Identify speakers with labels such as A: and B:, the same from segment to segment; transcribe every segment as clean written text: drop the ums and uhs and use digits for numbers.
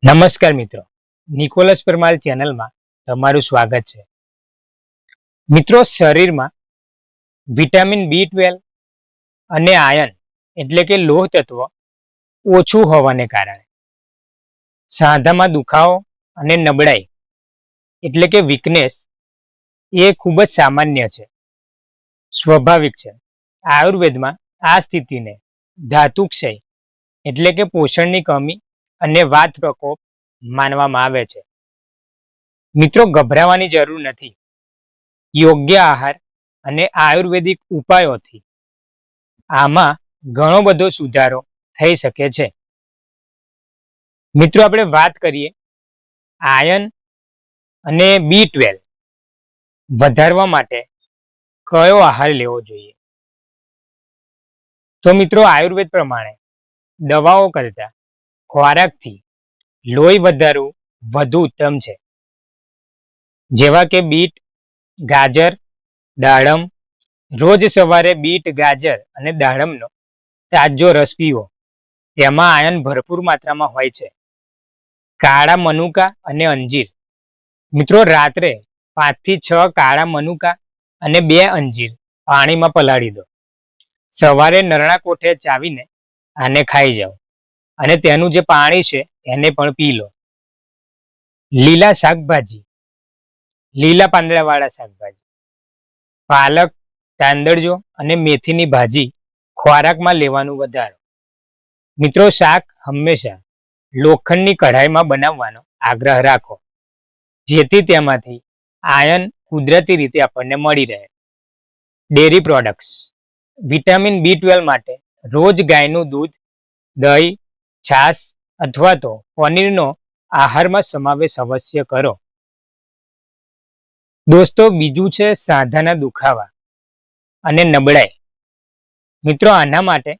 A: નમસ્કાર મિત્રો, નિકોલસ પરમાર ચેનલમાં તમારું સ્વાગત છે. મિત્રો, શરીરમાં વિટામિન B12 અને આયર્ન એટલે કે લોહ તત્વ ઓછું હોવાને કારણે સાંધામાં દુખાવો અને નબળાઈ એટલે કે વીકનેસ એ ખૂબ જ સામાન્ય છે, સ્વાભાવિક છે. આયુર્વેદમાં આ સ્થિતિને ધાતુક્ષય એટલે કે પોષણની કમી અને વાત પ્રકોપ માનવામાં આવે છે. મિત્રો, ગભરાવાની જરૂર નથી. યોગ્ય આહાર અને આયુર્વેદિક ઉપાયોથી આમાં ઘણો બધો સુધારો થઈ શકે છે. મિત્રો, આપણે વાત કરીએ આયર્ન અને B12 વધારવા માટે કયો આહાર લેવો જોઈએ. તો મિત્રો, આયુર્વેદ પ્રમાણે દવાઓ કરતા ખોરાકથી લોહી વધારવું વધુ ઉત્તમ છે. જેવા કે બીટ, ગાજર, દાડમ. રોજ સવારે બીટ, ગાજર અને દાડમનો તાજો રસ પીવો. તેમાં આયર્ન ભરપૂર માત્રામાં હોય છે. કાળા મનુકા અને અંજીર. મિત્રો, રાત્રે 5 થી 6 કાળા મનુકા અને 2 અંજીર પાણીમાં પલાળી દો. સવારે નરણા કોઠે ચાવીને આને ખાઈ જાઓ અને તેનું જે પાણી છે એને પણ પી લો. લીલા શાકભાજી, લીલા પાંદડાવાળા શાકભાજી, પાલક, તાંદળજો અને મેથીની ભાજી ખોરાકમાં લેવાનું વધારો. મિત્રો, શાક હંમેશા લોખંડની કઢાઈમાં બનાવવાનો આગ્રહ રાખો, જેથી તેમાંથી આયર્ન કુદરતી રીતે આપણને મળી રહે. Dairy products. વિટામિન B12 માટે રોજ ગાયનું દૂધ, દહીં, છાશ અથવા તો પનીરનો આહારમાં સમાવેશ અવશ્ય કરો. દોસ્તો, બીજું છે સાંધાના દુખાવા અને નબળાઈ. મિત્રો, આના માટે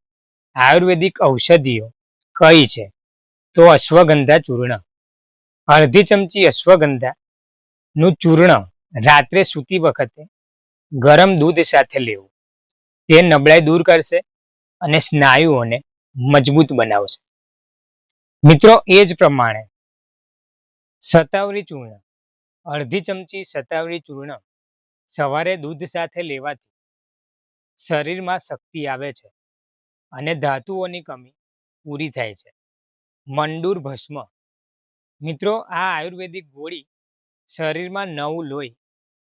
A: આયુર્વેદિક ઔષધિઓ કઈ છે? તો અશ્વગંધા ચૂર્ણ. અડધી ચમચી અશ્વગંધાનું ચૂર્ણ રાત્રે સૂતી વખતે ગરમ દૂધ સાથે લેવું. તે નબળાઈ દૂર કરશે અને સ્નાયુઓને મજબૂત બનાવશે. મિત્રો, એ જ પ્રમાણે શતાવરી ચૂર્ણ. અડધી ચમચી શતાવરી ચૂર્ણ સવારે દૂધ સાથે લેવાથી શરીરમાં શક્તિ આવે છે અને ધાતુઓની કમી પૂરી થાય છે. મંડૂર ભસ્મ. મિત્રો, આ આયુર્વેદિક ગોળી શરીરમાં નવું લોહી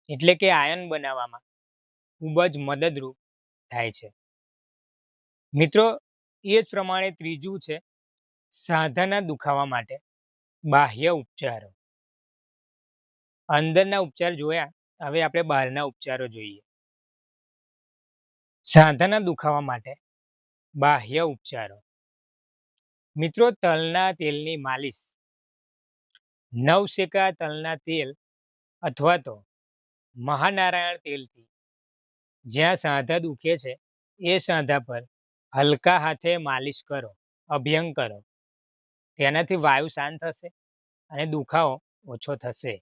A: એટલે કે આયર્ન બનાવવામાં ખૂબ જ મદદરૂપ થાય છે. મિત્રો, એ જ પ્રમાણે ત્રીજું છે સાંધાના દુખાવા માટે બાહ્ય ઉપચારો. અંદરના ઉપચાર જોયા, હવે આપણે બહારના ઉપચારો જોઈએ. સાંધાના દુખાવા માટે બાહ્ય ઉપચારો. મિત્રો, તલના તેલની માલિશ. નવશેકા તલના તેલ અથવા તો મહાનારાયણ તેલથી જ્યાં સાંધા દુખે છે એ સાંધા પર હલકા હાથે માલિશ કરો, અભ્યંગ કરો. તેનાથી વાયુ શાંત થશે અને દુખાવો ઓછો થશે.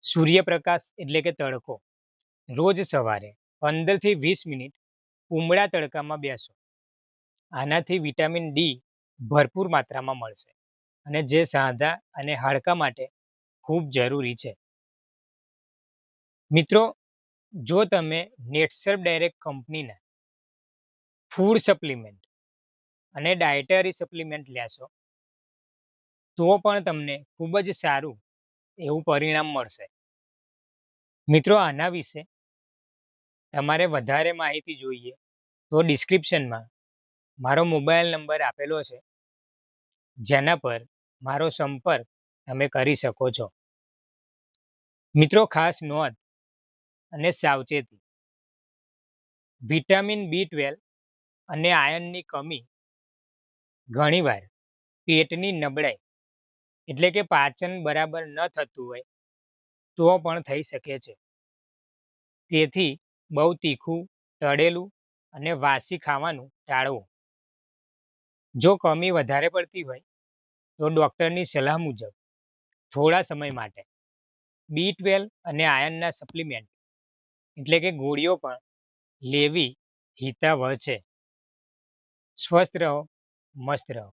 A: સૂર્યપ્રકાશ એટલે કે તડકો. રોજ સવારે 15 થી 20 મિનિટ ઉમળા તડકામાં બેસો. આનાથી વિટામિન D ભરપૂર માત્રામાં મળશે અને જે સાંધા અને હાડકા માટે ખૂબ જરૂરી છે. મિત્રો, જો તમે નેટસર્ફ ડાયરેક્ટ કંપનીના ફૂડ સપ્લિમેન્ટ અને ડાયટરી સપ્લિમેન્ટ લેશો તો પણ તમને ખૂબ જ સારું એવું પરિણામ મળશે. મિત્રો, આના વિશે તમારે વધારે માહિતી જોઈએ તો ડિસ્ક્રિપ્શનમાં મારો મોબાઈલ નંબર આપેલો છે, જેના પર મારો સંપર્ક તમે કરી શકો છો. મિત્રો, ખાસ નોંધ અને સાવચેતી. વિટામિન B12 અને આયર્નની કમી ઘણીવાર પેટની નબળાઈ એટલે કે પાચન બરાબર ન થતું હોય તો પણ થઈ શકે છે. તેથી બહુ તીખું, તળેલું અને વાસી ખાવાનું ટાળવું. જો કમી વધારે પડતી હોય તો ડૉક્ટરની સલાહ મુજબ થોડા સમય માટે B12 અને આયર્નના સપ્લિમેન્ટ એટલે કે ગોળીઓ પણ લેવી હિતાવહ છે. સ્વસ્થ રહો, મસ્ત રહો.